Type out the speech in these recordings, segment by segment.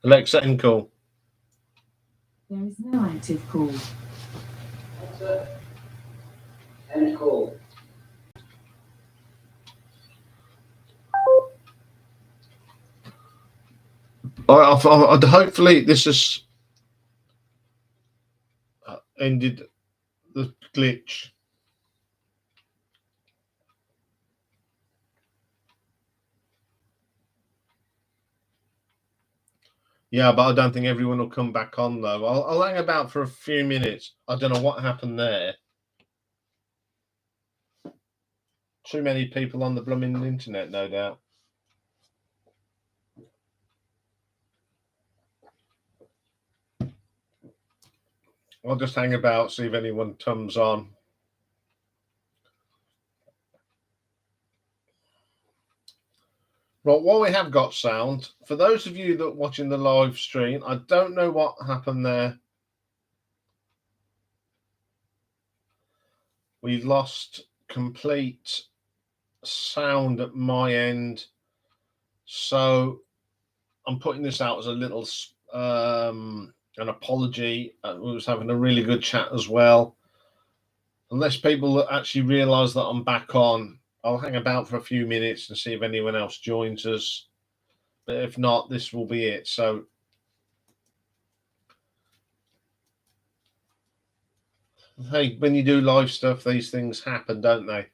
Alexa, end call. There is no active call. Alexa, end call. Hopefully this has ended the glitch. Yeah, but I don't think everyone will come back on though. I'll hang about for a few minutes. I don't know what happened there. Too many people on the blooming internet, no doubt. I'll just hang about, see if anyone comes on. Right, while we have got sound, for those of you that are watching the live stream, I don't know what happened there. We lost complete sound at my end, so I'm putting this out as a little an apology. We was having a really good chat as well. Unless people actually realise that I'm back on, I'll hang about for a few minutes and see if anyone else joins us. But if not, this will be it. So hey, when you do live stuff, these things happen, don't they?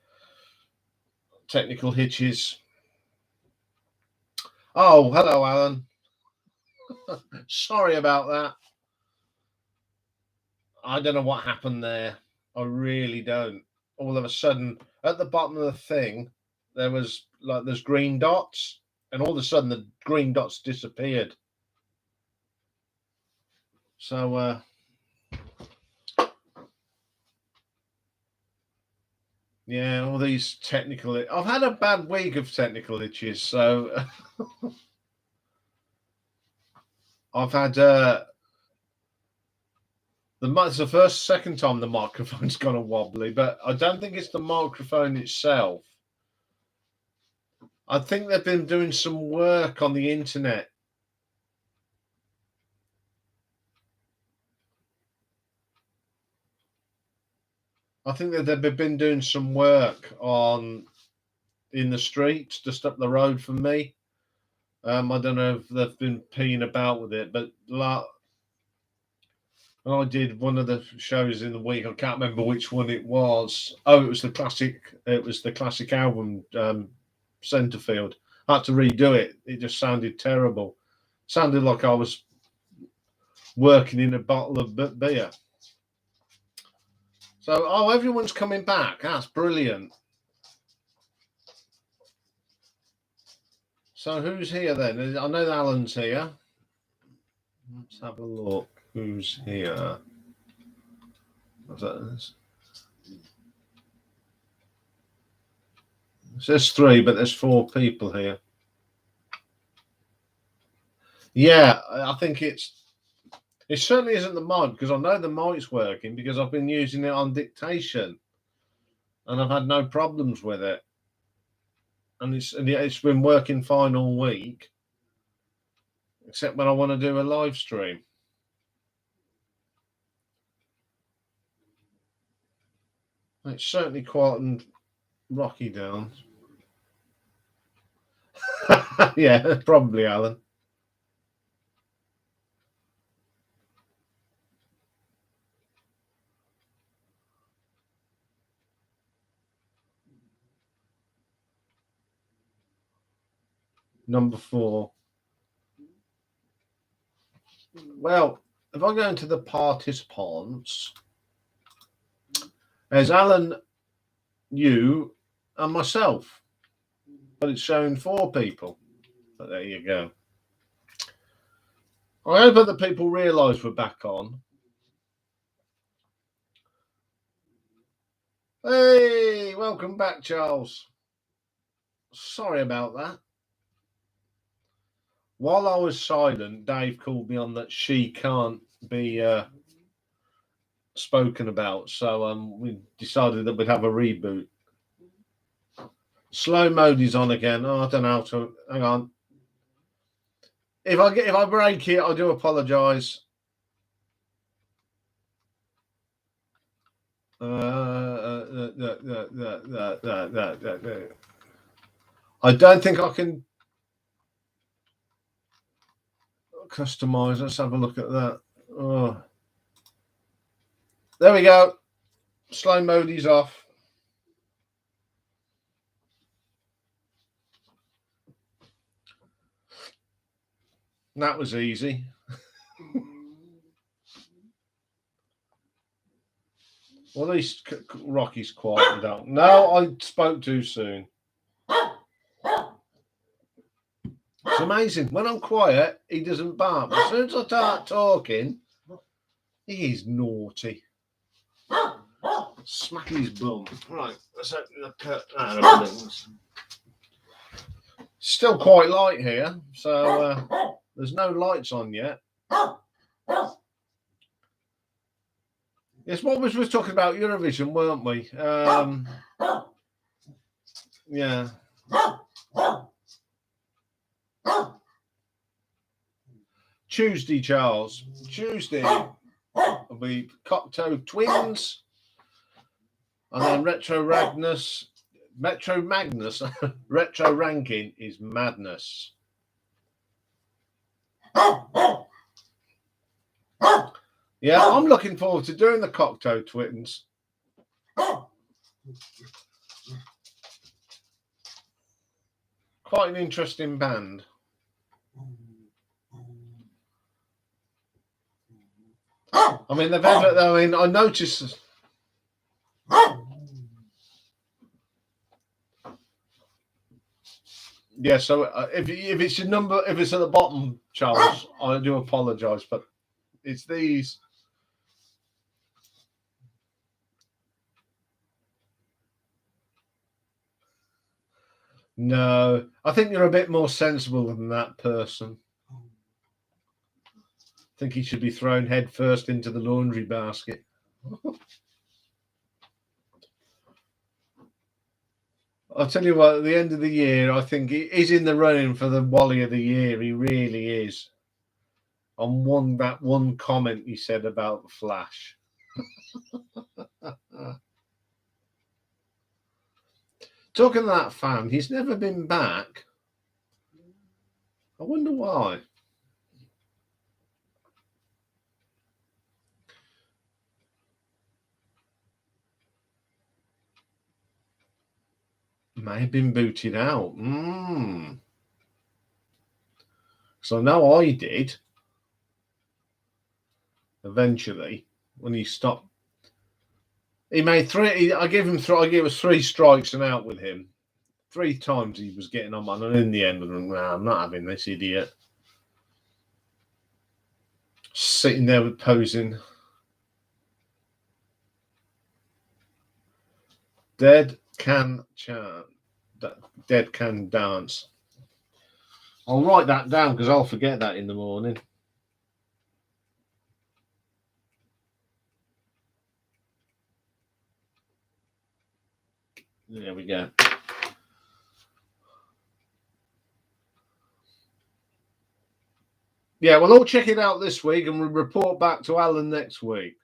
Technical hitches. Oh, hello, Alan. Sorry about that. I don't know what happened there. I really don't. All of a sudden, at the bottom of the thing, there was like there's green dots, and all of a sudden the green dots disappeared. So yeah, all these technical. I've had a bad week of technical itches, so I've had it's the second time the microphone's gone a wobbly, but I don't think it's the microphone itself. I think they've been doing some work on the internet. I think that they've been doing some work in the streets just up the road from me. I don't know if they've been peeing about with it, but when I did one of the shows in the week, I can't remember which one it was. Oh, it was the classic album, Centerfield. I had to redo it. It just sounded terrible. Sounded like I was working in a bottle of beer. So, everyone's coming back. That's brilliant. So who's here then? I know Alan's here. Let's have a look. Who's here? It says 3, but there's 4 people here. Yeah, I think it certainly isn't the mic, because I know the mic's working because I've been using it on dictation and I've had no problems with it. And it's been working fine all week, except when I want to do a live stream. It's certainly quite rocky down. Yeah, probably, Alan. Number 4. Well, if I go into the participants, there's Alan, you, and myself. But it's showing 4 people. But there you go. I hope that people realise we're back on. Hey, welcome back, Charles. Sorry about that. While I was silent, Dave called me on that she can't be spoken about. So we decided that we'd have a reboot. Slow mode is on again. Oh, I don't know how to. Hang on. If I break it, I do apologise. I don't think I can customise. Let's have a look at that. Oh. There we go. Slow mode is off. That was easy. Well, at least Rocky's quieted down. No, I spoke too soon. It's amazing. When I'm quiet, he doesn't bark. As soon as I start talking, he is naughty. Smack his bum. Right, let's open the curtain. Still quite light here, so there's no lights on yet. Yes, what was we talking about Eurovision, weren't we? Yeah. Tuesday, Charles. Tuesday will be Cocteau Twins, and then Retro Magnus. Retro ranking is madness. Yeah, I'm looking forward to doing the Cocteau Twins. Quite an interesting band. I mean, I noticed. Yeah, so if it's your number, if it's at the bottom, Charles, I do apologise, but it's these. No, I think you're a bit more sensible than that person. I think he should be thrown head first into the laundry basket. I'll tell you what, at the end of the year, I think he's in the running for the Wally of the Year. He really is. On that one comment he said about the Flash. Talking to that fan, he's never been back. I wonder why. May have been booted out. So I know I did. Eventually, when he stopped, he made three. I gave us 3 strikes and out with him. 3 times he was getting on man, and in the end, I'm not having this idiot sitting there with posing. Dead can chant. Dead can dance. I'll write that down because I'll forget that in the morning. There we go. Yeah, we'll all check it out this week and we'll report back to Alan next week.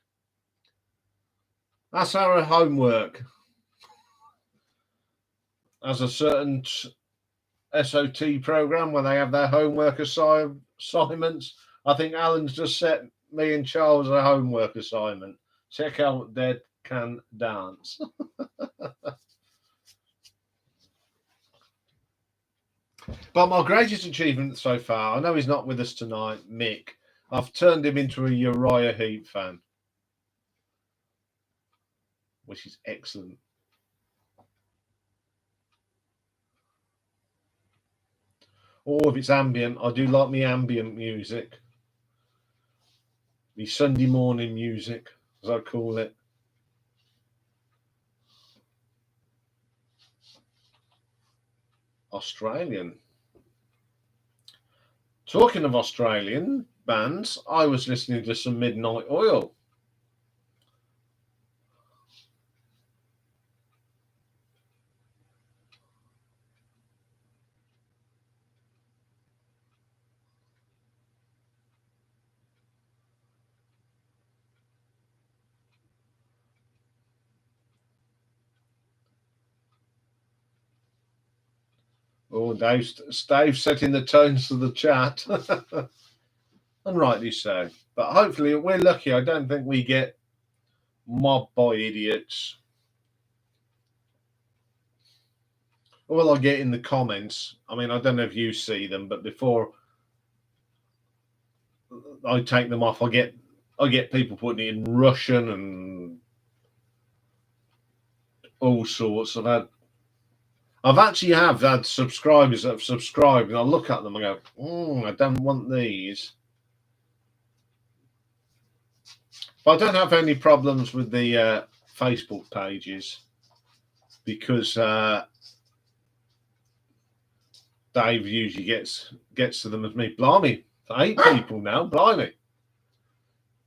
That's our homework. As a certain SOT program when they have their homework assignments, I think Alan's just set me and Charles a homework assignment. Check out Dead Can Dance. But my greatest achievement so far, I know he's not with us tonight, Mick. I've turned him into a Uriah Heep fan, which is excellent. Or if it's ambient, I do like me ambient music. Me Sunday morning music, as I call it. Australian. Talking of Australian bands, I was listening to some Midnight Oil. Oh, Dave's setting the tones to the chat. And rightly so. But hopefully we're lucky. I don't think we get mobbed by idiots. Well, I get in the comments. I mean, I don't know if you see them, but before I take them off, I get people putting it in Russian and all sorts. I've actually had subscribers that have subscribed, and I look at them and go, I don't want these. But I don't have any problems with the Facebook pages because Dave usually gets to them as me. Blimey, 8 people now, blimey.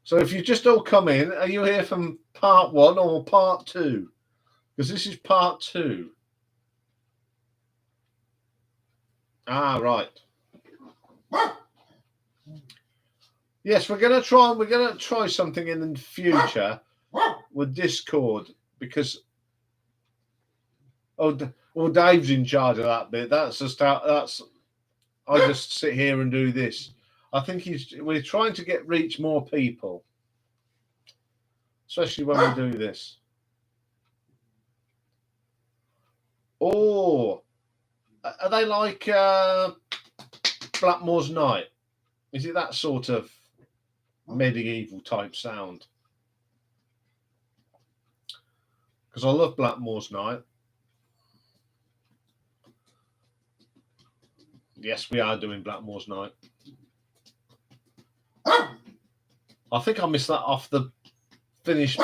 So if you just all come in, are you here from part 1 or part 2? Because this is part 2. Ah, right. Yes, we're gonna try something in the future with Discord because Dave's in charge of that bit. I just sit here and do this. I think we're trying to reach more people, especially when we do this. Oh, are they like Blackmore's Night? Is it that sort of medieval type sound? Because I love Blackmore's Night. Yes, we are doing Blackmore's Night. I think I missed that off the finished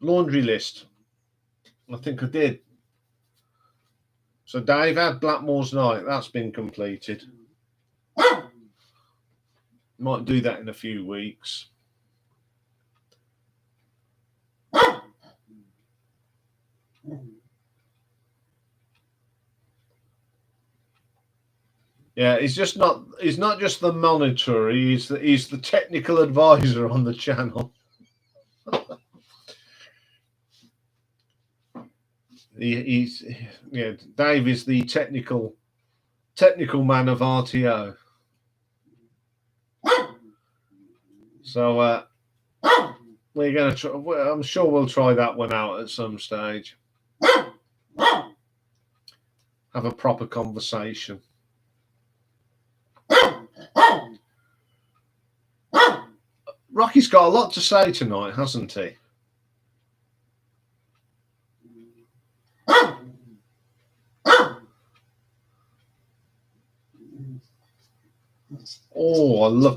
laundry list. I think I did. So Dave had Blackmore's Night. That's been completed. Might do that in a few weeks. Yeah, he's not just the monitor, he's the technical advisor on the channel. Dave is the technical man of RTO. So we're going to try. I'm sure we'll try that one out at some stage. Have a proper conversation. Rocky's got a lot to say tonight, hasn't he? Oh,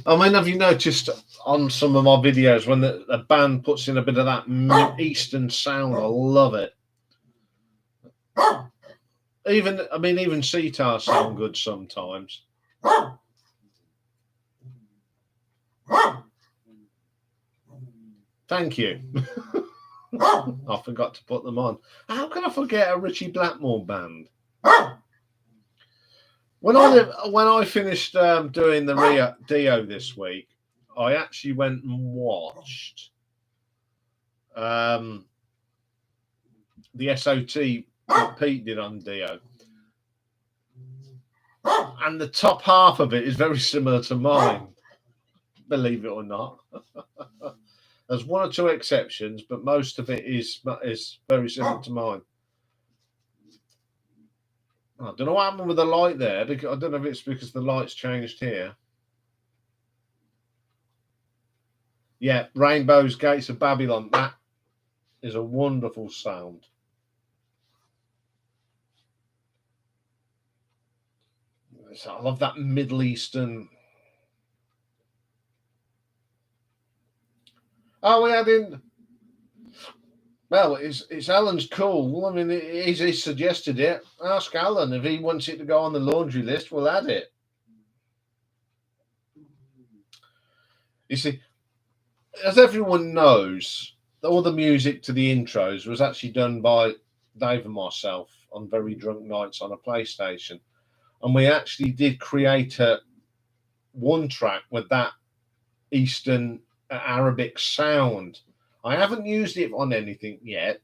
I mean, have you noticed on some of my videos when the band puts in a bit of that Eastern sound? I love it. Even sitars sound good sometimes. Thank you. I forgot to put them on. How can I forget a Richie Blackmore band? When I finished doing the Dio this week, I actually went and watched the SOT that Pete did on Dio. And the top half of it is very similar to mine, believe it or not. There's 1 or 2 exceptions, but most of it is very similar to mine. I don't know what happened with the light there, because I don't know if it's because the light's changed here. Yeah, Rainbow's Gates of Babylon. That is a wonderful sound. I love that Middle Eastern. Oh, we had in. Well, it's Alan's call. I mean, he suggested it. Ask Alan if he wants it to go on the laundry list. We'll add it. You see, as everyone knows, all the music to the intros was actually done by Dave and myself on very drunk nights on a PlayStation. And we actually did create one track with that Eastern Arabic sound. I haven't used it on anything yet,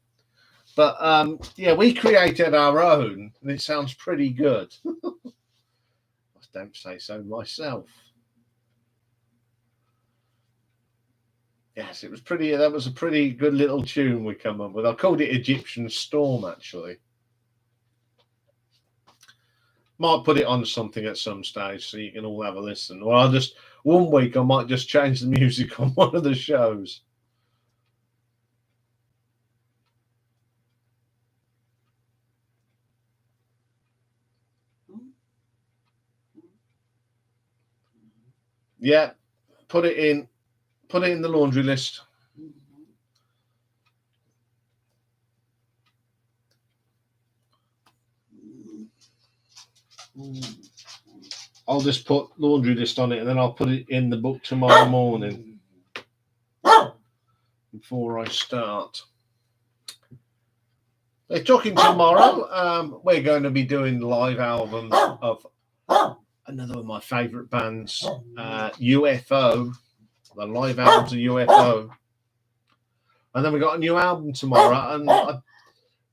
But yeah, we created our own, and it sounds pretty good. I don't say so myself. Yes, it was pretty. That was a pretty good little tune we come up with. I called it Egyptian Storm, actually. Might put it on something at some stage so you can all have a listen. Or I'll just one week I might just change the music on one of the shows. Yeah, put it in the laundry list. I'll just put laundry list on it, and then I'll put it in the book tomorrow morning before I start. They're talking tomorrow. We're going to be doing live albums of another of my favourite bands, UFO. The live albums of UFO, and then we got a new album tomorrow. And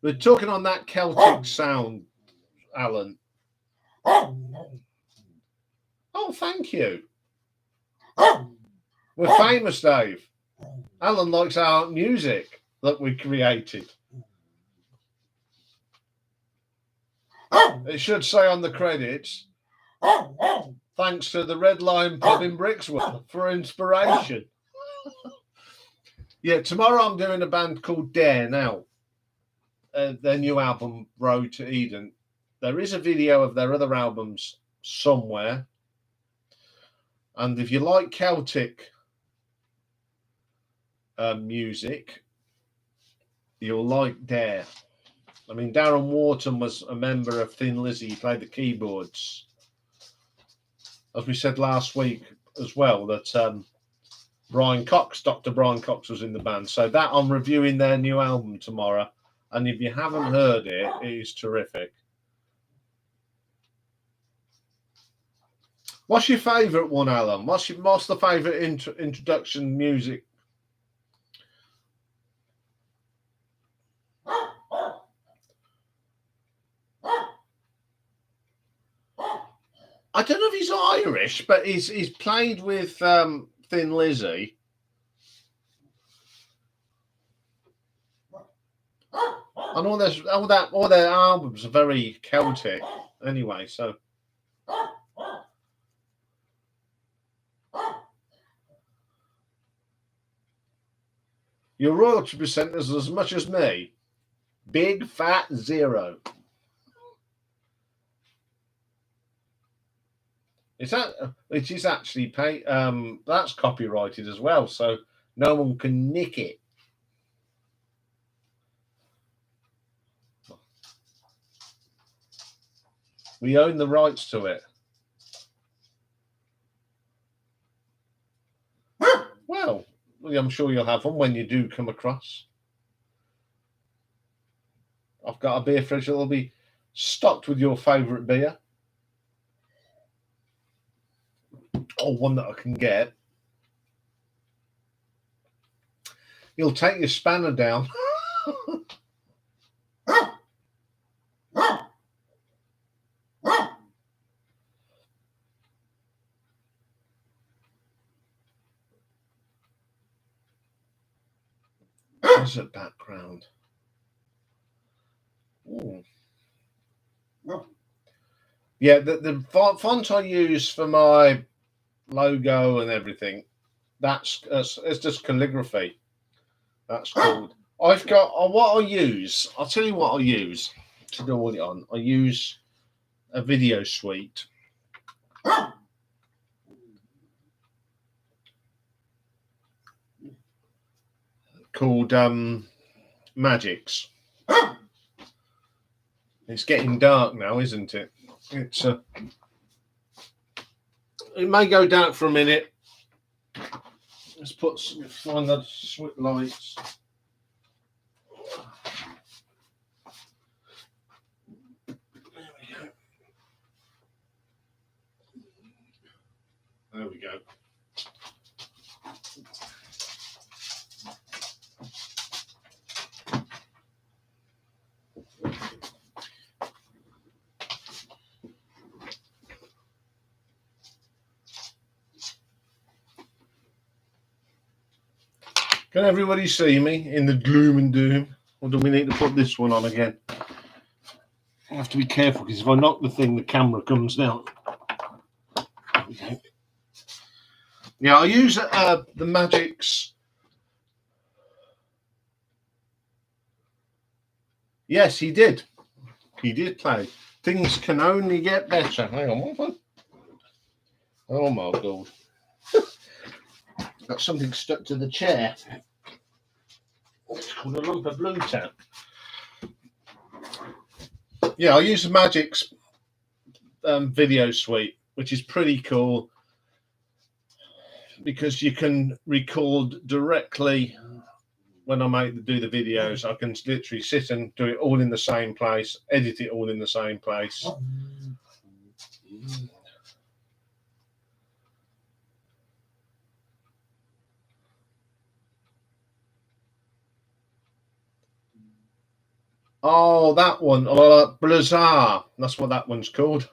we're talking on that Celtic sound, Alan. Oh, thank you. We're famous, Dave. Alan likes our music that we created. It should say on the credits, thanks to the Red Lion Pub in Brixworth for inspiration. Yeah, tomorrow I'm doing a band called Dare Now. Their new album, Road to Eden. There is a video of their other albums somewhere. And if you like Celtic music, you'll like Dare. I mean, Darren Wharton was a member of Thin Lizzy. He played the keyboards. As we said last week as well, that Dr. Brian Cox was in the band. So that I'm reviewing their new album tomorrow. And if you haven't heard it, it is terrific. What's your favourite one, Alan? What's the favourite introduction music? I don't know if he's Irish, but he's played with Thin Lizzy. And all their albums are very Celtic anyway, so your royalty percent is as much as me. Big fat zero. It is actually paid. That's copyrighted as well, so no one can nick it. We own the rights to it. Well, I'm sure you'll have them when you do come across. I've got a beer fridge that'll be stocked with your favourite beer. Or one that I can get. You'll take your spanner down. Desert background. Ooh. Yeah, the font I use for my logo and everything, it's just calligraphy. That's called. I've got what I use. I'll tell you what I use to do all it on. I use a video suite. Called Magix. It's getting dark now, isn't it? It's it may go dark for a minute. Let's find the switch lights. There we go. Can everybody see me in the gloom and doom? Or do we need to put this one on again? I have to be careful because if I knock the thing, the camera comes down. Okay. Yeah, I use the Magic's. Yes, he did. He did play. Things can only get better. Hang on, one. Oh my God. Got something stuck to the chair. It's called a lump of blue tap. Yeah, I use the Magic's video suite, which is pretty cool because you can record directly when I do the videos. I can literally sit and do it all in the same place, edit it all in the same place. Oh, that one. Blizzard. That's what that one's called.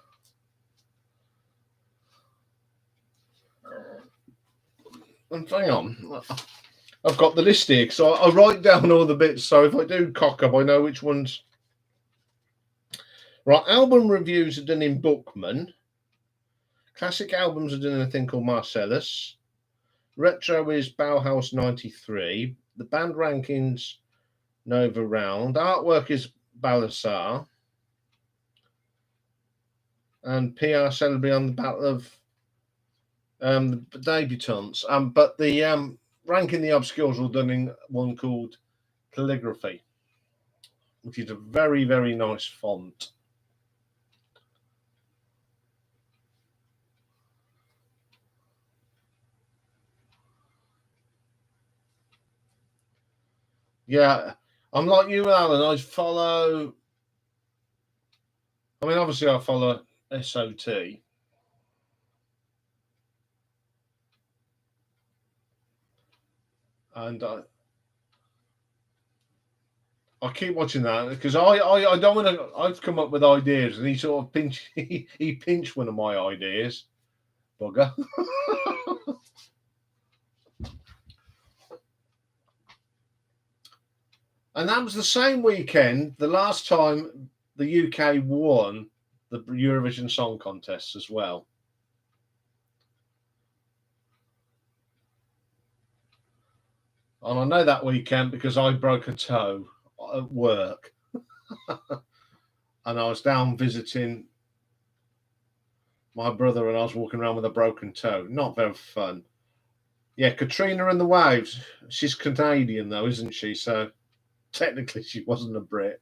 And hang on. I've got the list here. So I write down all the bits. So if I do cock up, I know which ones. Right. Album reviews are done in Bookman. Classic albums are done in a thing called Marcellus. Retro is Bauhaus 93. The band rankings, Nova Round. Artwork is Balasar. And PR celebrate on the Battle of the Debutantes. But the ranking the obscures all done in one called Calligraphy, which is a very, very nice font. Yeah, I'm like you, Alan. I follow. I mean, obviously, I follow SOT. And I keep watching that because I don't want to. I've come up with ideas, and he sort of he pinched one of my ideas, bugger. And that was the same weekend, the last time the UK won the Eurovision Song Contest as well. And I know that weekend because I broke a toe at work. And I was down visiting my brother and I was walking around with a broken toe. Not very fun. Yeah, Katrina and the Waves. She's Canadian though, isn't she? So technically she wasn't a Brit.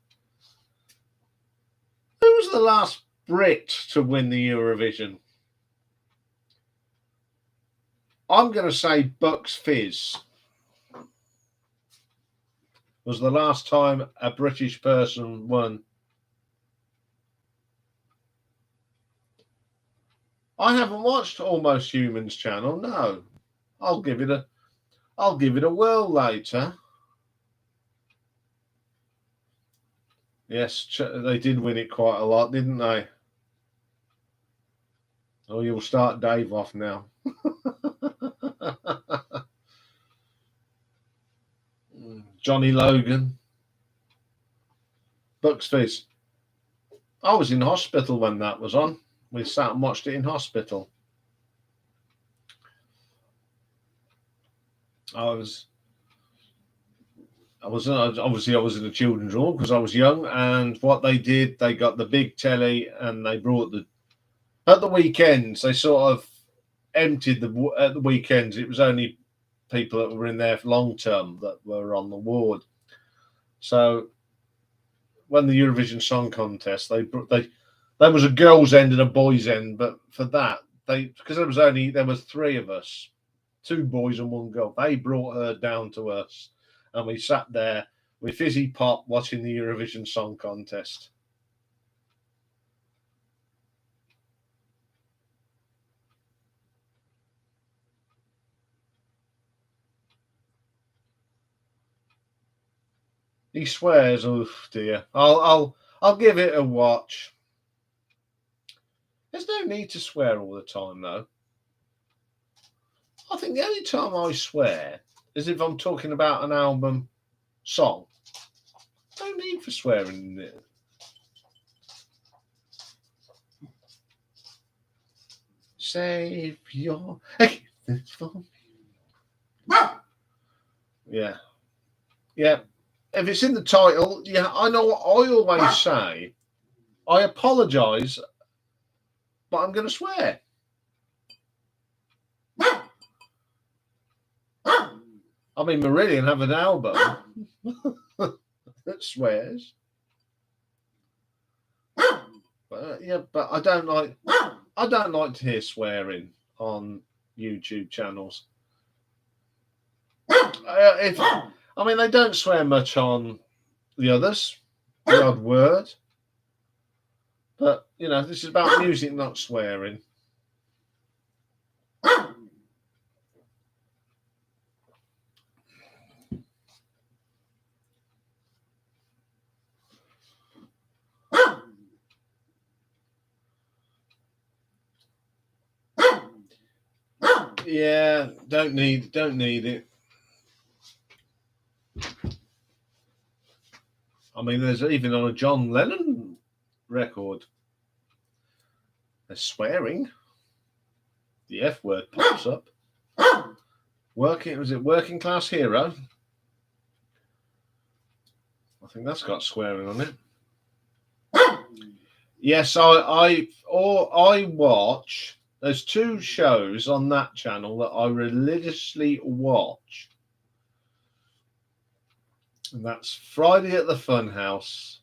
Who was the last Brit to win the Eurovision? I'm going to say Bucks Fizz was the last time a British person won. I haven't watched Almost Humans channel. No, I'll give it a whirl later. Yes, they did win it quite a lot, didn't they? Oh, you'll start Dave off now. Johnny Logan. Bucks Fizz. I was in hospital when that was on. We sat and watched it in hospital. I was obviously I was in a children's room because I was young, and what they did, they got the big telly and they brought at the weekends, they sort of emptied at the weekends. It was only people that were in there for long term that were on the ward. So when the Eurovision Song Contest, there was a girls' end and a boys' end, but for that because there was three of us, two boys and one girl. They brought her down to us, and we sat there with fizzy pop watching the Eurovision Song Contest. He swears, oh dear. I'll give it a watch. There's no need to swear all the time, though. I think the only time I swear is if I'm talking about an album song. No need for swearing in it. Save your eggs for me. Yeah. Yeah. If it's in the title, yeah, I know what I always say. I apologise, but I'm going to swear. I mean, Marillion have an album that swears. But yeah, but I don't like to hear swearing on YouTube channels. I mean, they don't swear much on the others, the odd word. But, you know, this is about music, not swearing. Yeah, don't need it. I mean, there's even on a John Lennon record, there's swearing. The F word pops up. Was it Working Class Hero? I think that's got swearing on it. Yes, I watch. There's two shows on that channel that I religiously watch. And that's Friday at the Funhouse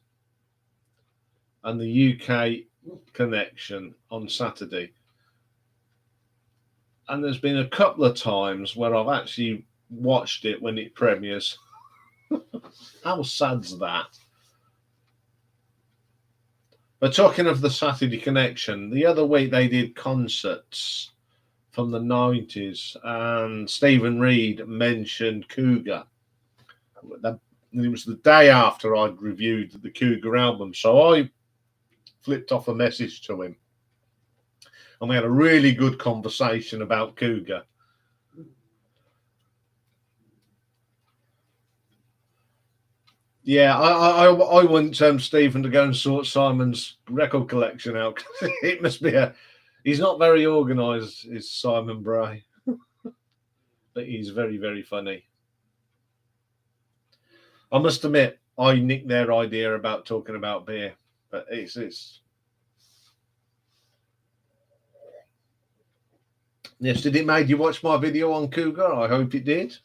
and the UK Connection on Saturday. And there's been a couple of times where I've actually watched it when it premieres. How sad's that? But talking of the Saturday Connection, the other week they did concerts from the 90s, and Stephen Reed mentioned Cougar. It was the day after I'd reviewed the Cougar album, so I flipped off a message to him. And we had a really good conversation about Cougar. Yeah, I want Stephen to go and sort Simon's record collection out. It must be he's not very organised, is Simon Bray. But he's very, very funny. I must admit, I nicked their idea about talking about beer. But it's... Yes, did it make you watch my video on Cougar? I hope it did.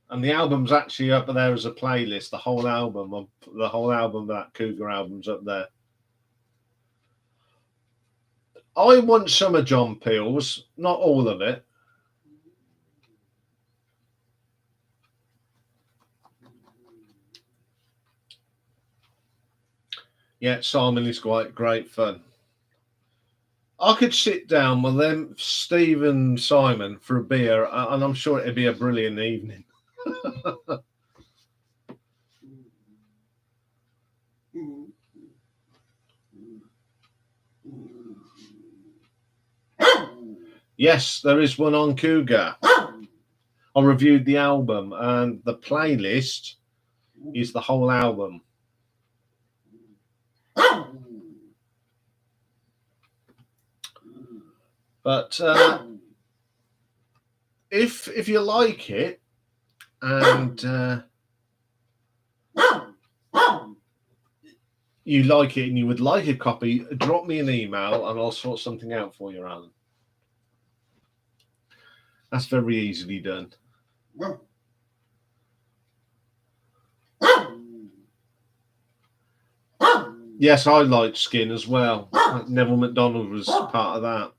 And the album's actually up there as a playlist. The whole album of that Cougar album's up there. I want some of John Peel's, not all of it. Yeah, Simon is quite great fun. I could sit down with them, Steve and Simon, for a beer, and I'm sure it'd be a brilliant evening. Yes, there is one on Cougar. I reviewed the album, and the playlist is the whole album. But if you like it, and you like it and you would like a copy, drop me an email and I'll sort something out for you, Alan. That's very easily done. Yes, I liked Skin as well. Neville McDonald was part of that.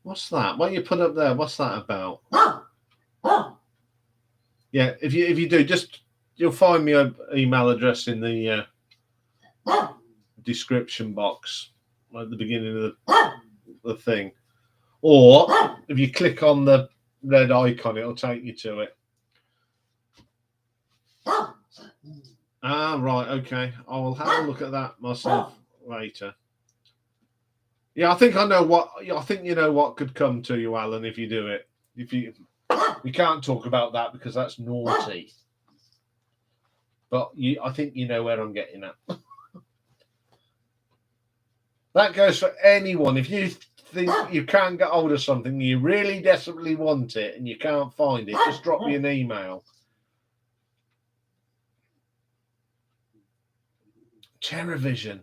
What's that? What you put up there? What's that about? Yeah, if you do, you'll find me an email address in the description box at the beginning of the thing, or if you click on the red icon, it'll take you to it. Ah, right, okay. I will have a look at that myself later. Yeah, I think I know what. I think you know what could come to you, Alan, if you do it. If you, we can't talk about that because that's naughty. But I think you know where I'm getting at. That goes for anyone. If you think you can't get hold of something, you really desperately want it, and you can't find it, just drop me an email. Terrorvision.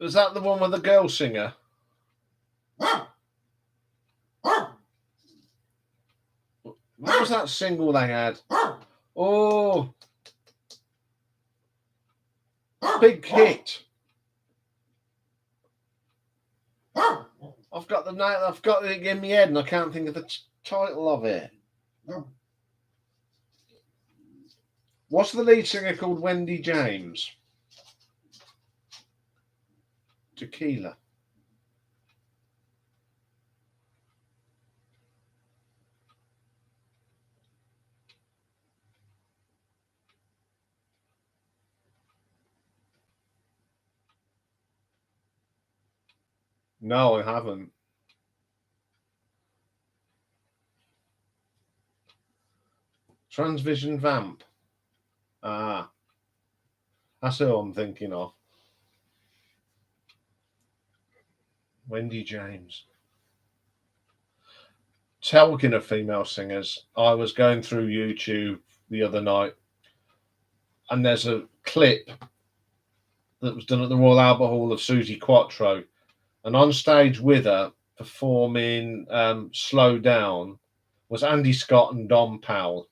Was that the one with the girl singer? What was that single they had? Oh, big hit. I've got it in my head, and I can't think of the title of it. What's the lead singer called? Wendy James. Tequila. No, I haven't. Transvision Vamp. Ah, that's who I'm thinking of. Wendy James. Talking of female singers, I was going through YouTube the other night, and there's a clip that was done at the Royal Albert Hall of Suzi Quatro, and on stage with her performing Slow Down was Andy Scott and Don Powell.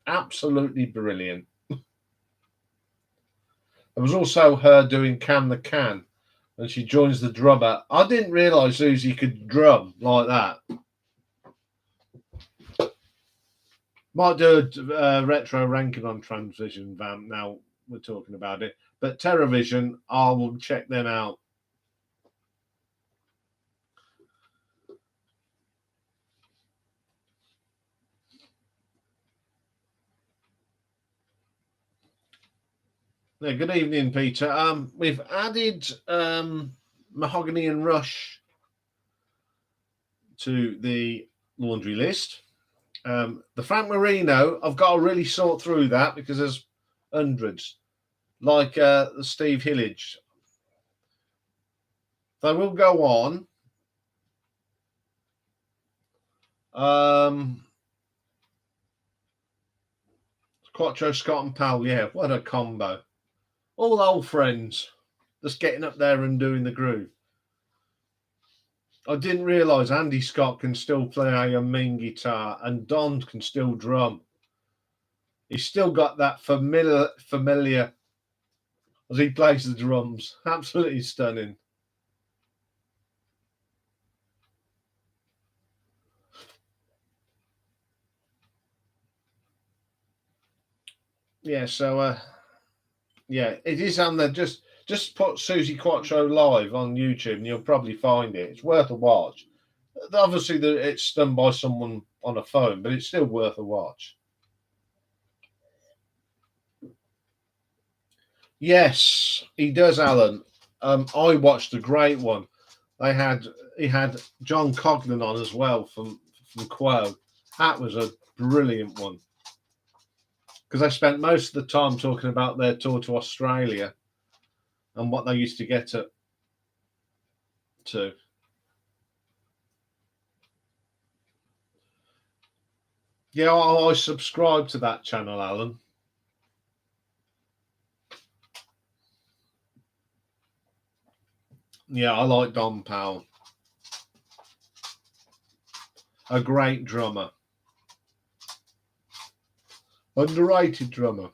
Absolutely brilliant. There was also her doing Can the Can, and she joins the drummer. I didn't realise Suzi could drum like that. Might do a retro ranking on Transvision Vamp now we're talking about it. But Terrorvision, I will check them out. Yeah, good evening, Peter. We've added Mahogany and Rush to the laundry list. The Frank Marino, I've got to really sort through that because there's hundreds, like the Steve Hillage. They will go on. Quattro, Scott and Powell, yeah, what a combo. All old friends, just getting up there and doing the groove. I didn't realise Andy Scott can still play a mean guitar and Don can still drum. He's still got that familiar as he plays the drums. Absolutely stunning. Yeah, so yeah, it is on there. Just put Suzi Quatro live on YouTube and you'll probably find it. It's worth a watch. Obviously, it's done by someone on a phone, but it's still worth a watch. Yes, he does, Alan. I watched a great one. He had John Coughlin on as well from Quo. That was a brilliant one because I spent most of the time talking about their tour to Australia and what they used to get to. Yeah, I subscribe to that channel, Alan. Yeah, I like Don Powell. A great drummer. Underrated drummer.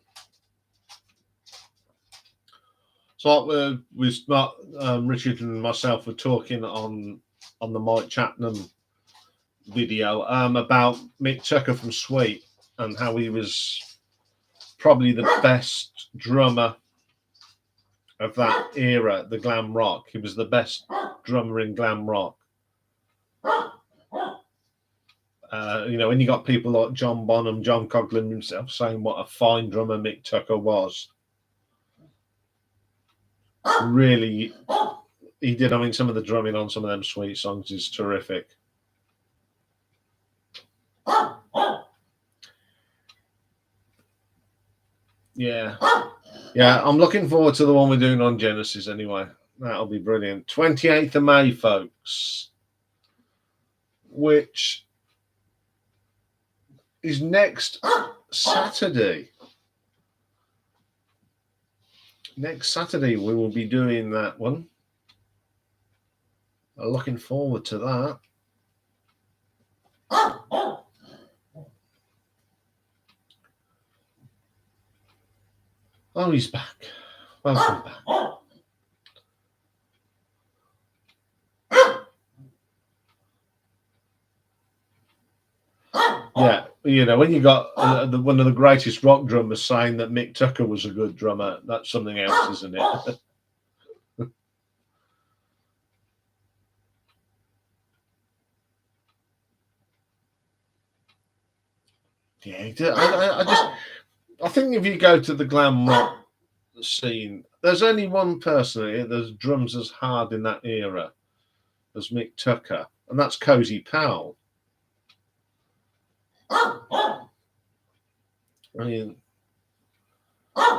So Richard and myself were talking on the Mike Chapman video about Mick Tucker from Sweet and how he was probably the best drummer of that era, the glam rock. He was the best drummer in glam rock. When you got people like John Bonham, John Coughlin himself saying what a fine drummer Mick Tucker was. really, he did. I mean, some of the drumming on some of them Sweet songs is terrific. Yeah. Yeah, I'm looking forward to the one we're doing on Genesis anyway. That'll be brilliant. 28th of May, folks, which is next Saturday. Next Saturday, we will be doing that one. I'm looking forward to that. Oh, he's back. Welcome back. Yeah, you know, when you got one of the greatest rock drummers saying that Mick Tucker was a good drummer, that's something else, isn't it? Yeah, I think if you go to the glam rock scene, there's only one person that drums as hard in that era as Mick Tucker, and that's Cozy Powell. I mean,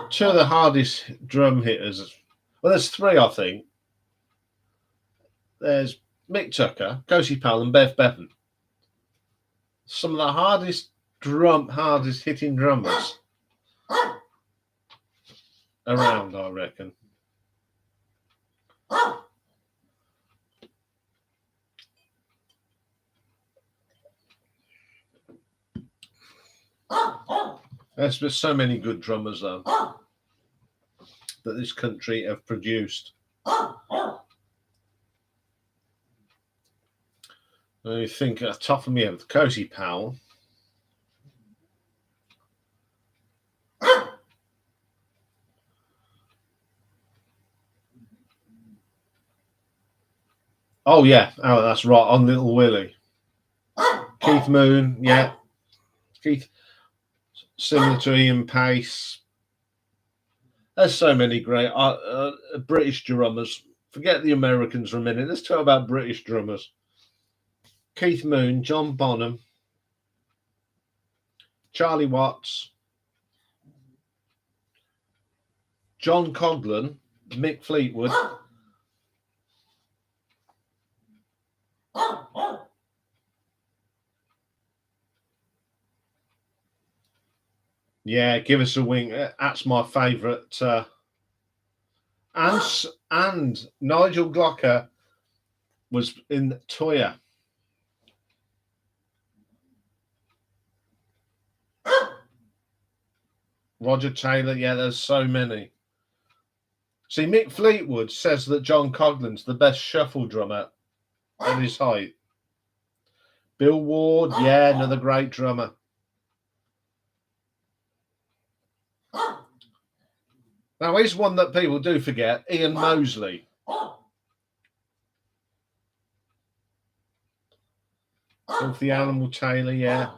two of the hardest drum hitters. Well, there's three, I think. There's Mick Tucker, Cozy Powell, and Bev Bevan. Some of the hardest hitting drummers around, I reckon. There's been so many good drummers, though, that this country have produced. I think at the top of me head, Cozy Powell. Oh yeah, oh that's right, on Little Willie. Keith Moon, yeah. Keith, similar to Ian Pace. There's so many great British drummers. Forget the Americans for a minute. Let's talk about British drummers. Keith Moon, John Bonham, Charlie Watts, John Coghlan, Mick Fleetwood. Yeah, give us a wink. That's my favourite. And Nigel Glocker was in Toyah. Roger Taylor, yeah, there's so many. See, Mick Fleetwood says that John Coghlan's the best shuffle drummer at his height. Bill Ward, yeah, another great drummer. Now, here's one that people do forget, Ian Mosley. Filthy Animal Taylor, yeah.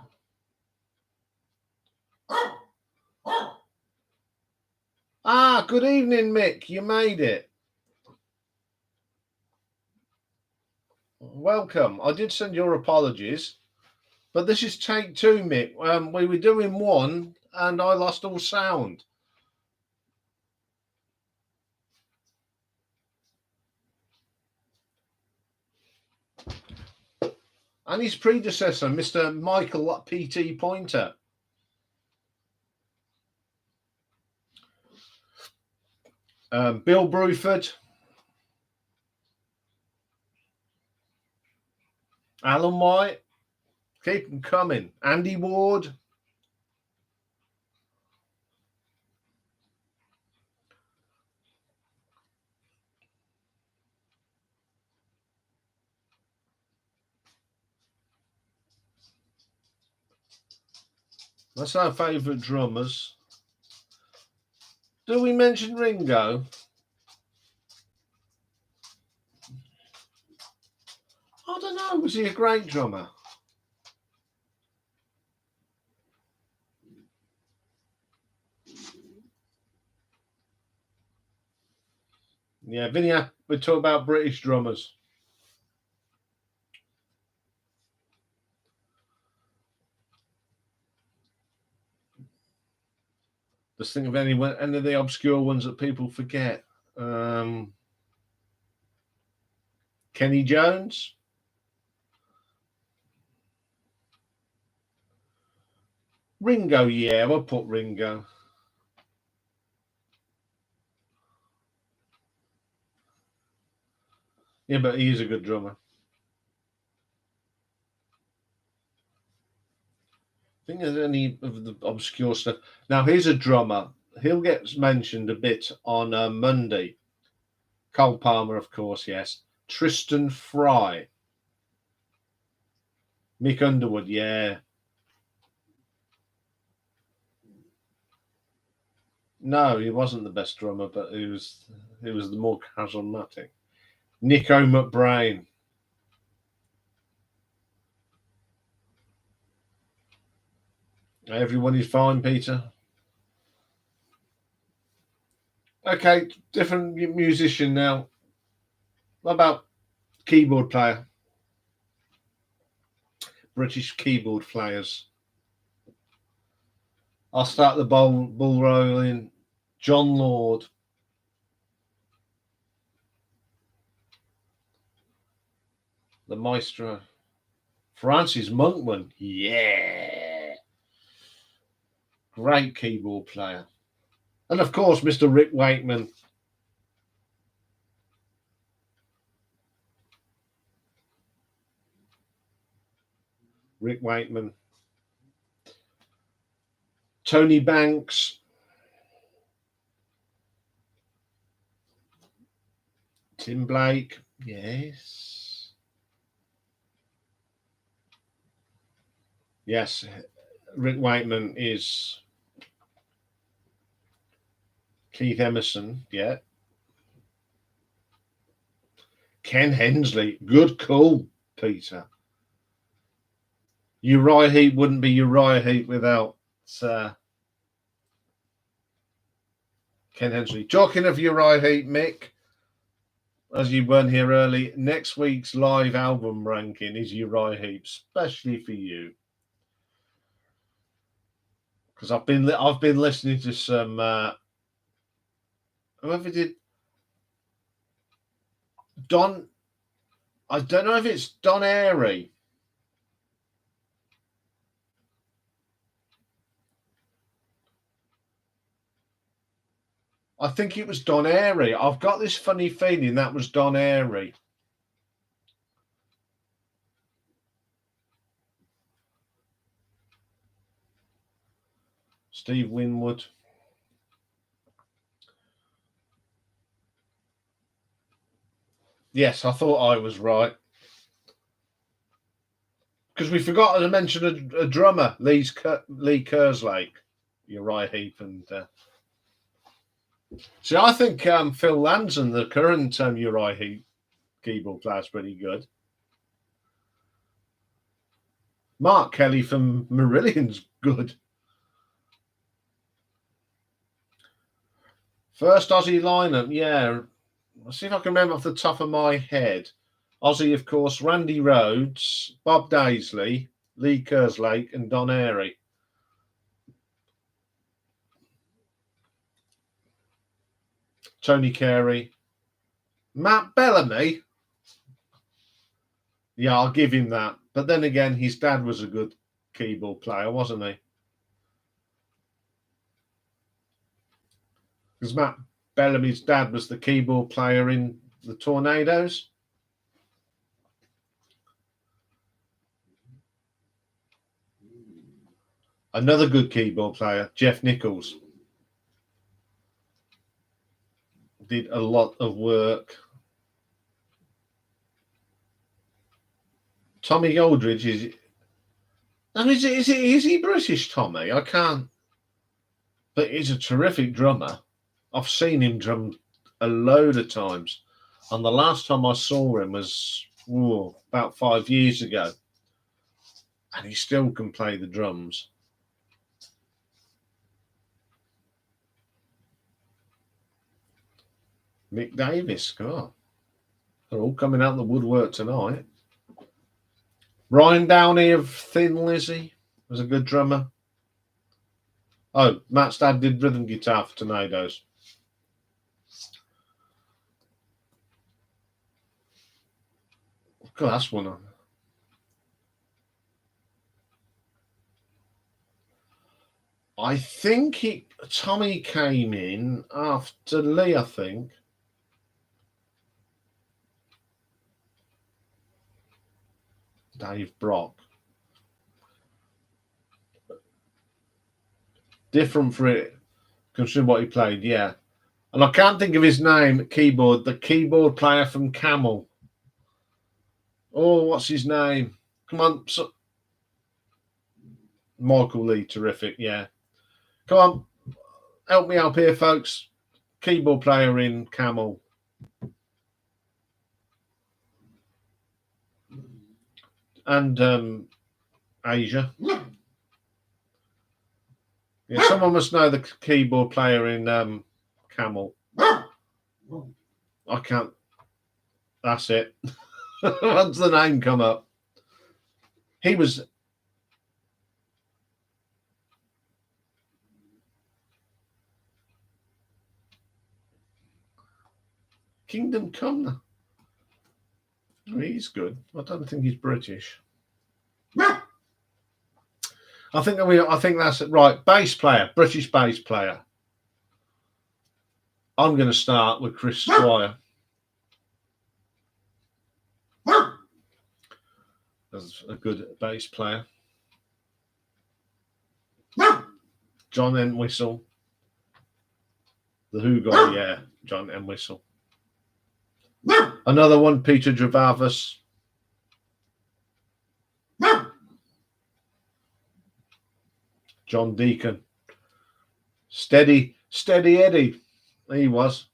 Ah, good evening, Mick. You made it. Welcome. I did send your apologies, but this is take two, Mick. We were doing one, and I lost all sound. And his predecessor, Mr. Michael P.T. Pointer. Bill Bruford. Alan White. Keep them coming. Andy Ward. That's our favourite drummers. Do we mention Ringo? I don't know. Was he a great drummer? Yeah, Vinny, we talk about British drummers. Just think of any of the obscure ones that people forget. Kenny Jones. Ringo, yeah, we'll put Ringo. Yeah, but he is a good drummer. I think there's any of the obscure stuff. Now, here's a drummer. He'll get mentioned a bit on Monday. Cole Palmer, of course, yes. Tristan Fry. Mick Underwood, yeah. No, he wasn't the best drummer, but he was the more charismatic. Nico McBrain. Everyone is fine, Peter. Okay, different musician now. What about keyboard player? British keyboard players. I'll start the ball rolling. John Lord. The maestro. Francis Monkman. Yeah. Great keyboard player. And of course, Mr. Rick Wakeman. Rick Wakeman. Tony Banks. Tim Blake. Yes. Yes. Rick Wakeman is Keith Emerson. Yeah. Ken Hensley. Good call, Peter. Uriah Heep wouldn't be Uriah Heep without Ken Hensley. Talking of Uriah Heep, Mick, as you weren't here early, next week's live album ranking is Uriah Heep, especially for you, because I've been listening to some whoever did Don. I don't know if it's Don Airy. I think it was Don Airy. I've got this funny feeling that was Don Airy. Steve Winwood. Yes, I thought I was right. Because we forgot to mention a drummer, Lee Kerslake, Uriah Heep, and see, I think Phil Lanson, the current Uriah Heep keyboard player, is pretty good. Mark Kelly from Marillion's good. First Aussie lineup, yeah. I'll see if I can remember off the top of my head. Aussie, of course, Randy Rhodes, Bob Daisley, Lee Kerslake, and Don Airy. Tony Carey. Matt Bellamy. Yeah, I'll give him that. But then again, his dad was a good keyboard player, wasn't he? Because Matt Bellamy's dad was the keyboard player in the Tornadoes. Another good keyboard player, Jeff Nichols. Did a lot of work. Tommy Aldridge is he British, Tommy? I can't. But he's a terrific drummer. I've seen him drum a load of times. And the last time I saw him was about 5 years ago. And he still can play the drums. Mick Davis. God, they're all coming out of the woodwork tonight. Ryan Downey of Thin Lizzy was a good drummer. Oh, Matt's dad did rhythm guitar for Tornadoes. God, that's one. I think Tommy came in after Lee, I think. Dave Brock. Different for it, considering what he played, yeah. And I can't think of his name, keyboard, the keyboard player from Camel. Oh, what's his name? Come on. Michael Lee, terrific, yeah. Come on, help me up here, folks. Keyboard player in Camel. And Asia. Yeah, someone must know the keyboard player in Camel. I can't. That's it. Once the name come up, he was. Kingdom Come. Oh, he's good. I don't think he's British. I think that's it. Right. Bass player, British bass player. I'm going to start with Chris Squire. That's a good bass player. John Entwistle. The Who guy, yeah. John Entwistle. Another one, Peter Travavis. John Deacon. Steady Eddie. He was.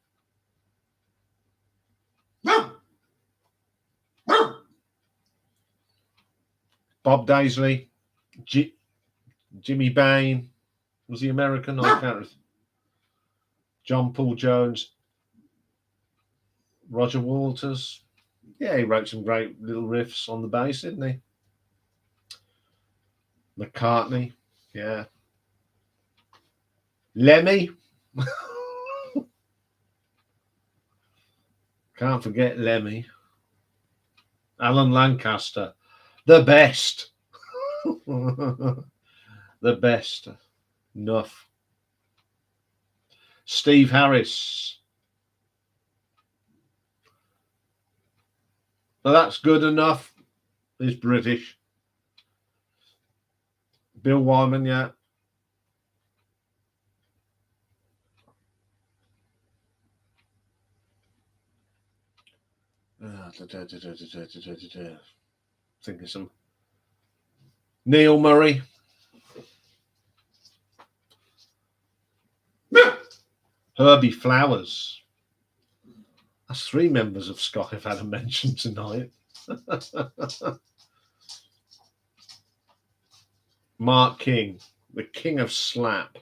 Bob Daisley. Jimmy Bain. Was he American? I can't remember. John Paul Jones. Roger Waters. Yeah, he wrote some great little riffs on the bass, didn't he? McCartney. Yeah. Lemmy. Can't forget Lemmy. Alan Lancaster. The best. The best. Enough. Steve Harris. Well, that's good enough. He's British. Bill Wyman, yeah. Thinking some. Neil Murray. Herbie Flowers. That's 3 members of Scott I've had a mention tonight. Mark King, the king of slap.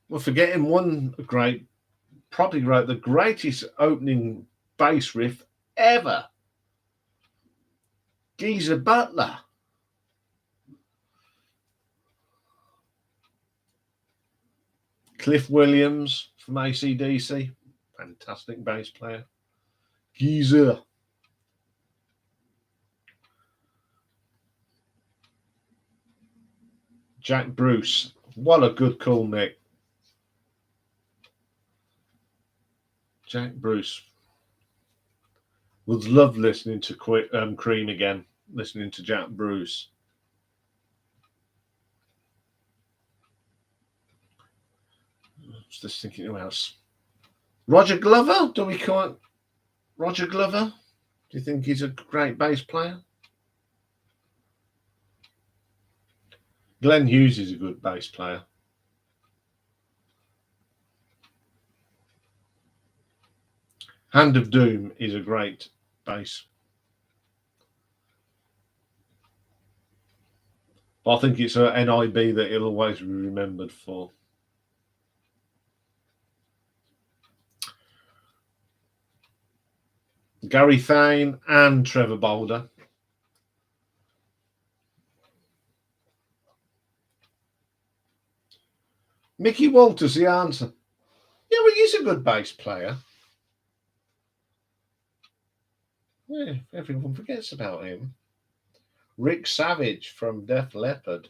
We're forgetting one probably wrote the greatest opening bass riff ever. Geezer Butler. Cliff Williams from AC/DC. Fantastic bass player. Geezer. Jack Bruce. What a good call, Mick. Jack Bruce. Would love listening to Cream again. Listening to Jack Bruce. Just thinking who else. Roger Glover? Do we call it Roger Glover? Do you think he's a great bass player? Glenn Hughes is a good bass player. Hand of Doom is a great bass. But I think it's a NIB that he'll always be remembered for. Gary Thane and Trevor Boulder. Mickey Walters, the answer. Yeah, well, he's a good bass player. Yeah, everyone forgets about him. Rick Savage from Def Leppard.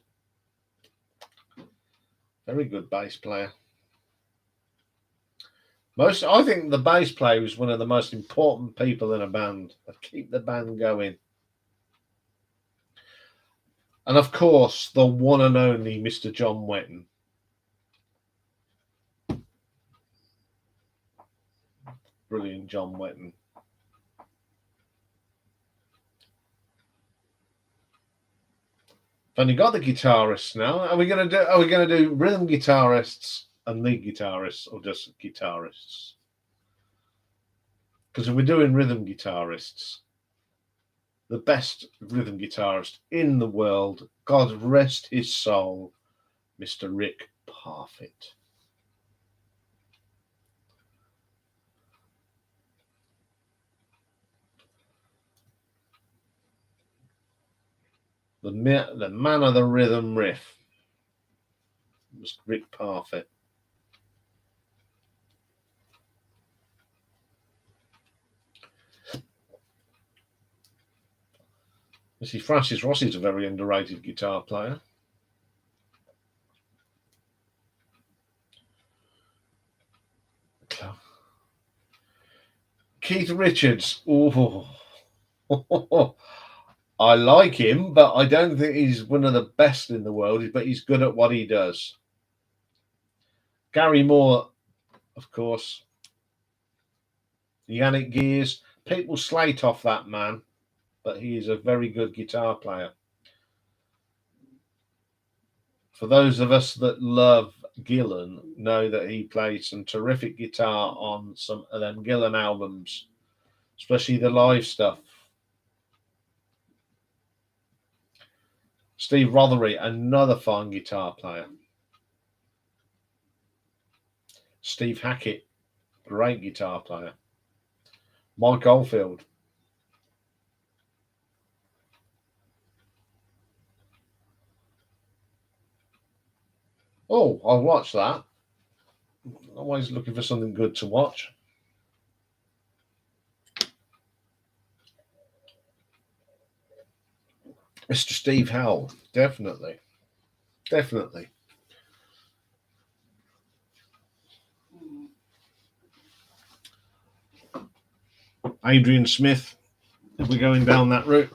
Very good bass player. I think the bass player is one of the most important people in a band that keep the band going. And of course, the one and only Mr. John Wetton. Brilliant John Wetton. Only got the guitarists now. Are we gonna do rhythm guitarists and lead guitarists, or just guitarists? Because if we're doing rhythm guitarists, the best rhythm guitarist in the world, God rest his soul, Mr. Rick Parfitt. The man of the rhythm riff was Rick Parfitt. You see, Francis Rossi's a very underrated guitar player. Keith Richards. Oh, I like him, but I don't think he's one of the best in the world, but he's good at what he does. Gary Moore, of course. Yannick Gears. People slate off that man, but he is a very good guitar player. For those of us that love Gillan, know that he plays some terrific guitar on some of them Gillan albums, especially the live stuff. Steve Rothery, another fine guitar player. Steve Hackett, great guitar player. Mike Oldfield. Oh, I'll watch that. Always looking for something good to watch. Mr. Steve Howell, definitely. Definitely. Adrian Smith, if we're going down that route.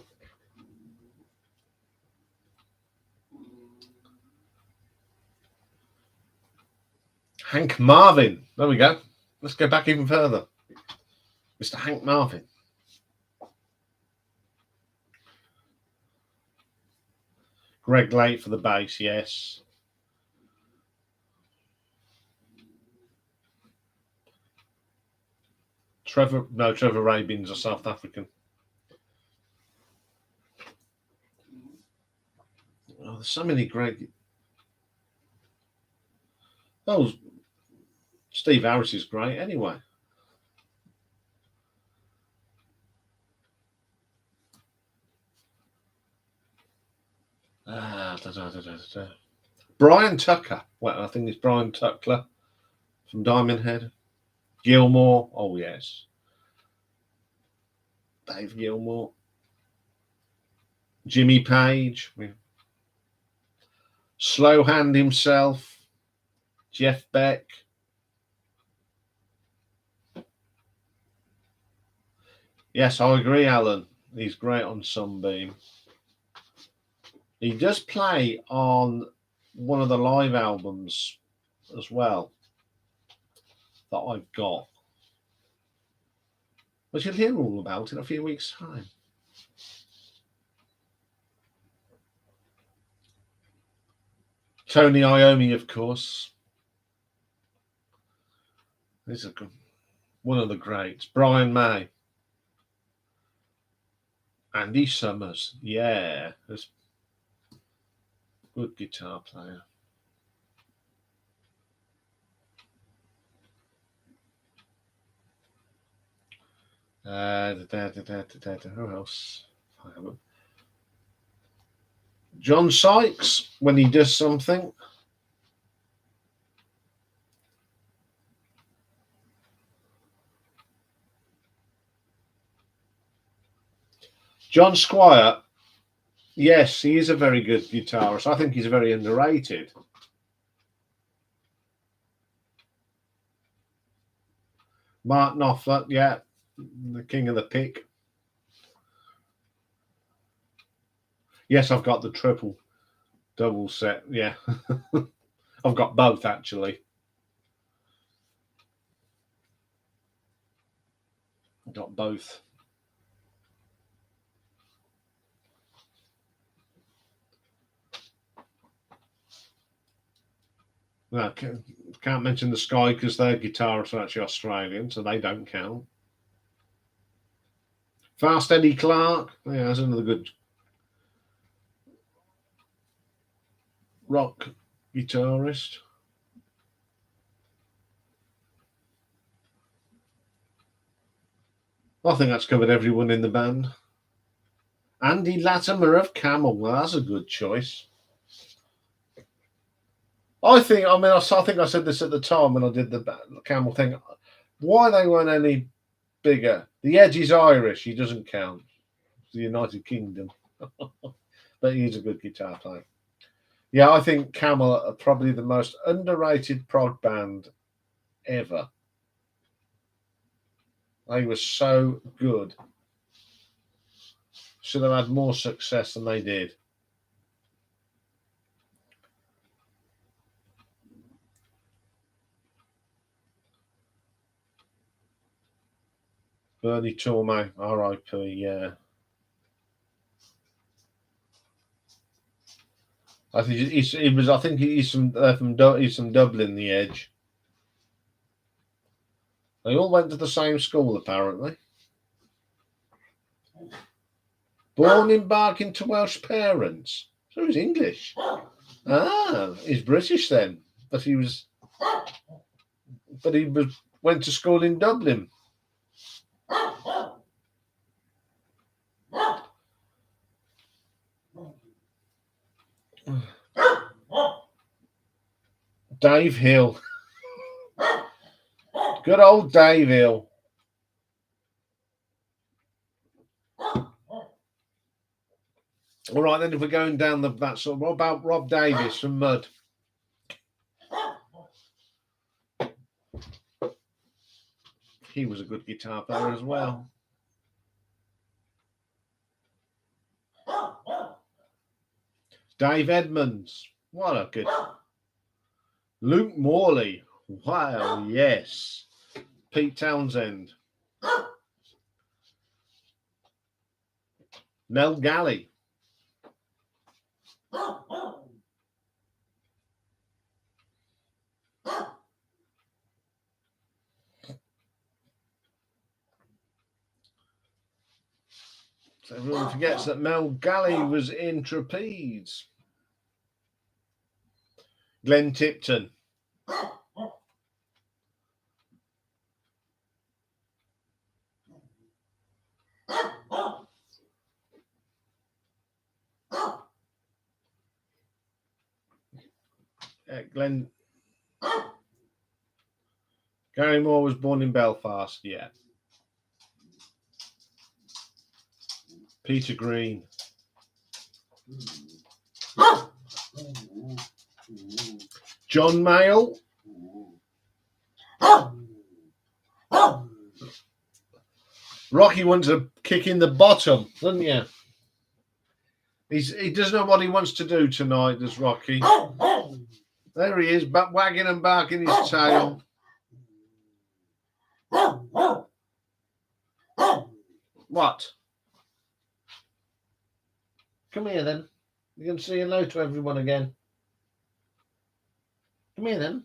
Hank Marvin. There we go. Let's go back even further. Mr. Hank Marvin. Greg Lake for the bass, yes. Trevor Rabin's a South African. Oh, there's so many great. Oh, Steve Harris is great anyway. Brian Tucker. Well, I think it's Brian Tuckler from Diamond Head. Gilmore. Oh, yes. Dave Gilmore. Jimmy Page. Slow Hand himself. Jeff Beck. Yes, I agree, Alan. He's great on Sunbeam. He does play on one of the live albums as well that I've got, which you'll hear all about in a few weeks' time. Tony Iommi, of course. This is one of the greats. Brian May. Andy Summers. Yeah. Good guitar player. Who else? John Sykes, when he does something. John Squire, yes, he is a very good guitarist. I think he's very underrated. Mark Knopfler, yeah, the king of the pick. Yes, I've got the double set, yeah. I've got both, actually. I've got both. No, can't mention the Sky because their guitarists are actually Australian, so they don't count. Fast Eddie Clark, yeah, that's another good rock guitarist. I think that's covered everyone in the band. Andy Latimer of Camel, well, that's a good choice. I think I said this at the time when I did the Camel thing. Why they weren't any bigger? The Edge is Irish, he doesn't count. It's the United Kingdom. But he's a good guitar player. Yeah, I think Camel are probably the most underrated prog band ever. They were so good. Should have had more success than they did. Bernie Tormé, R.I.P. Yeah, I think he's from Dublin. The Edge. They all went to the same school, apparently. Born in Barking to Welsh parents, so he's English. Ah, he's British then, but he went to school in Dublin. Dave Hill. Good old Dave Hill. All right, then, if we're going down that sort, what about Rob Davis from Mud? He was a good guitar player as well. Dave Edmonds. What a good. Luke Morley. Wow, yes. Pete Townsend. Mel Galley. So everyone forgets that Mel Galley was in Trapeze. Glenn Tipton. Gary Moore was born in Belfast, yeah. Peter Green. John Mayall. Rocky wants a kick in the bottom, doesn't you? He doesn't know what he wants to do tonight, does Rocky? There he is, wagging and barking his tail. What? Come here then. You can say hello to everyone again. Come here then.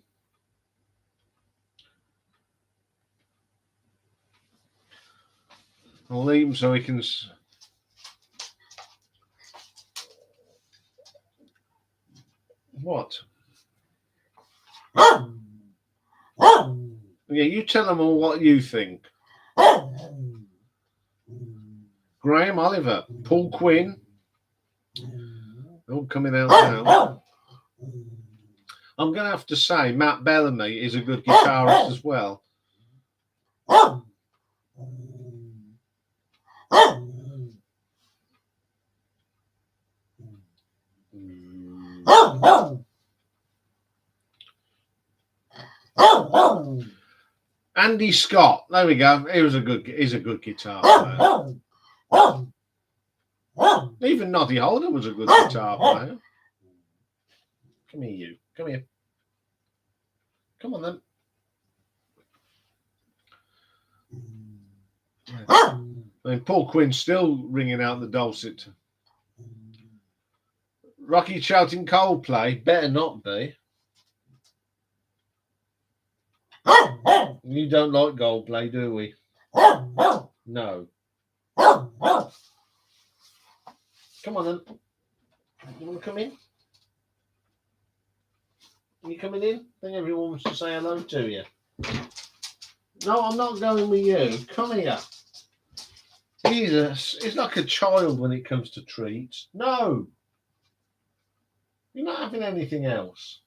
I'll leave him so he can. What? Yeah, you tell them all what you think. Graham Oliver, Paul Quinn. All coming out now. I'm going to have to say Matt Bellamy is a good guitarist as well. Andy Scott, there we go. He's a good guitar player. Even Noddy Holder was a good guitar player. Come here, you. Come here. Come on then. I mean, Paul Quinn's still ringing out the dulcet. Rocky shouting Coldplay, better not be. You don't like Coldplay, do we? No. Come on then. You want to come in? Are you coming in? I think everyone wants to say hello to you. No, I'm not going with you. Come here. Jesus, it's like a child when it comes to treats. No. You're not having anything else.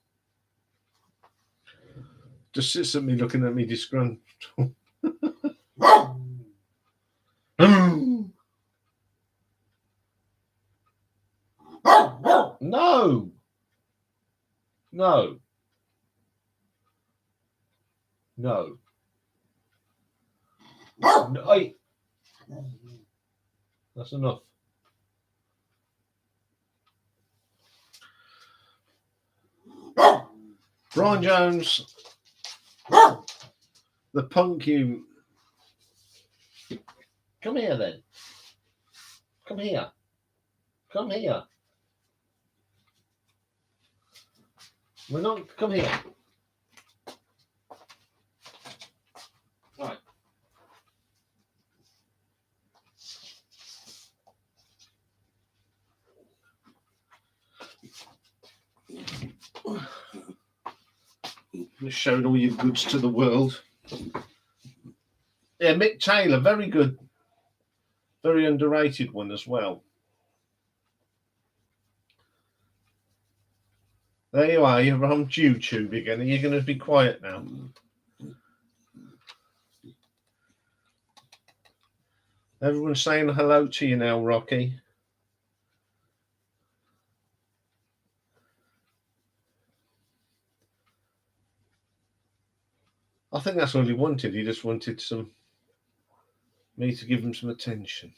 Just sits at me looking at me disgruntled. No. No. No. No. That's enough. Brian Jones, the punk you. Come here then. Come here. Come here. We're not. Come here. Right. You showed all your goods to the world. Yeah, Mick Taylor, very good. Very underrated one as well. There you are, you're on YouTube again. Are you going to be quiet now? Everyone's saying hello to you now, Rocky. I think that's all he wanted. He just wanted me to give him some attention.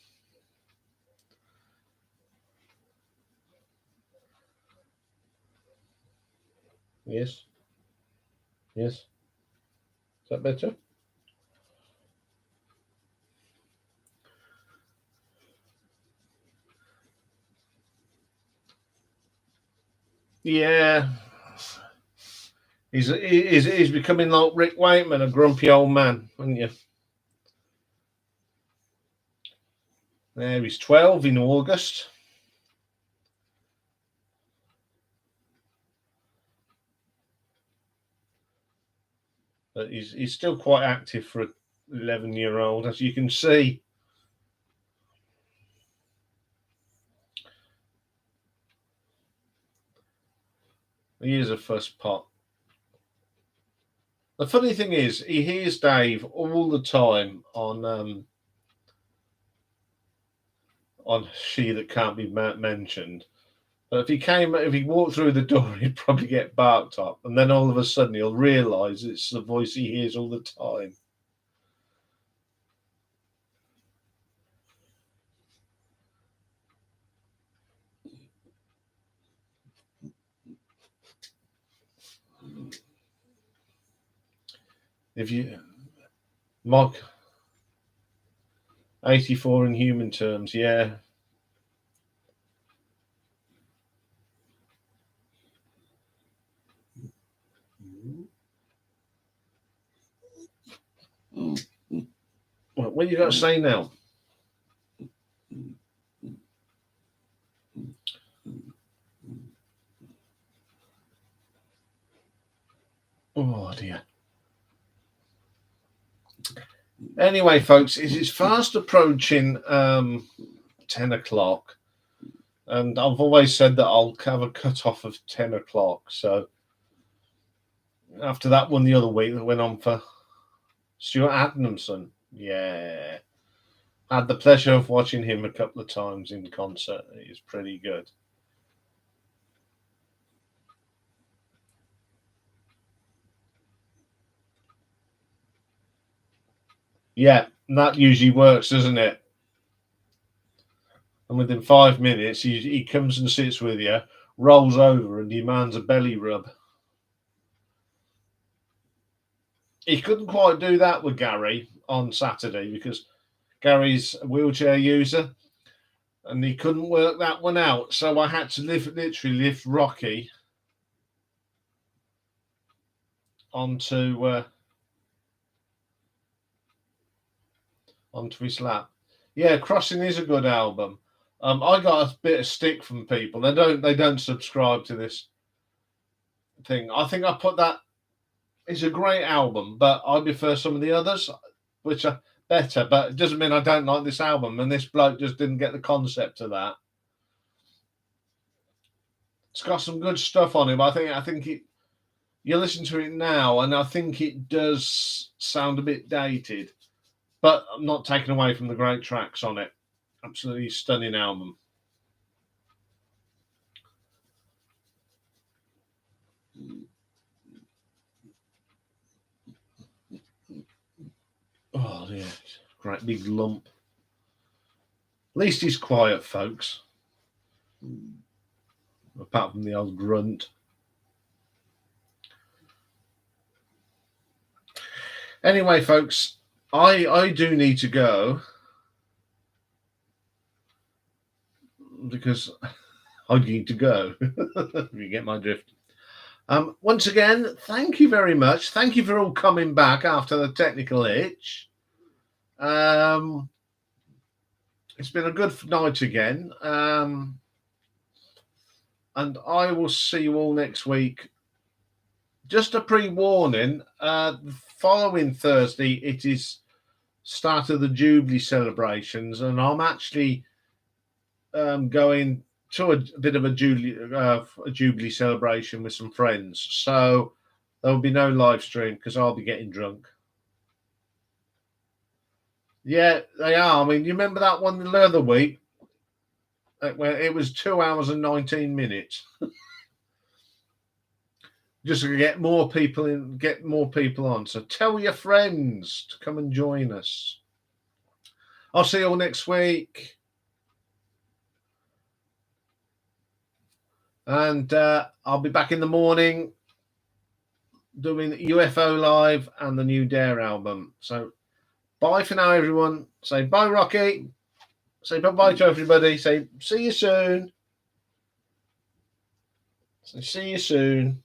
Yes. Yes. Is that better? Yeah. He's becoming like Rick Wakeman, a grumpy old man, aren't you? There, he's 12 in August. But he's still quite active for an 11-year-old, as you can see. He is a first pot. The funny thing is, he hears Dave all the time on She That Can't Be Mentioned. But if he walked through the door, he'd probably get barked up, and then all of a sudden he'll realise it's the voice he hears all the time. If you Mark 84 in human terms, yeah. What you got to say now? Oh dear. Anyway, folks, it is fast approaching 10 o'clock. And I've always said that I'll have a cut-off of 10 o'clock. So after that one the other week that went on for Stuart Adamson. Yeah. Had the pleasure of watching him a couple of times in concert. He's pretty good. Yeah, and that usually works, doesn't it? And within 5 minutes, he comes and sits with you, rolls over, and demands a belly rub. He couldn't quite do that with Gary on Saturday because Gary's a wheelchair user, and he couldn't work that one out. So I had to literally lift Rocky onto his lap. Yeah, Crossing is a good album. I got a bit of stick from people. They don't subscribe to this thing. I think I put that. It's a great album, but I prefer some of the others, which are better. But it doesn't mean I don't like this album. And this bloke just didn't get the concept of that. It's got some good stuff on it. But I think you listen to it now, and I think it does sound a bit dated. But I'm not taken away from the great tracks on it. Absolutely stunning album. Oh, yeah. Great big lump. At least he's quiet, folks. Apart from the old grunt. Anyway, folks, I do need to go because I need to go. You get my drift. Once again, thank you very much. Thank you for all coming back after the technical hitch. It's been a good night again. And I will see you all next week. Just a pre-warning, the following Thursday, it is start of the Jubilee celebrations, and I'm actually going to a bit of a Jubilee celebration with some friends. So there will be no live stream because I'll be getting drunk. Yeah, they are. I mean, you remember that one the other week? Where it was 2 hours and 19 minutes. Just to get more people in, get more people on. So tell your friends to come and join us. I'll see you all next week. And I'll be back in the morning doing UFO Live and the new Dare album. So bye for now, everyone. Say bye, Rocky. Say bye-bye to everybody. Say see you soon. Say see you soon.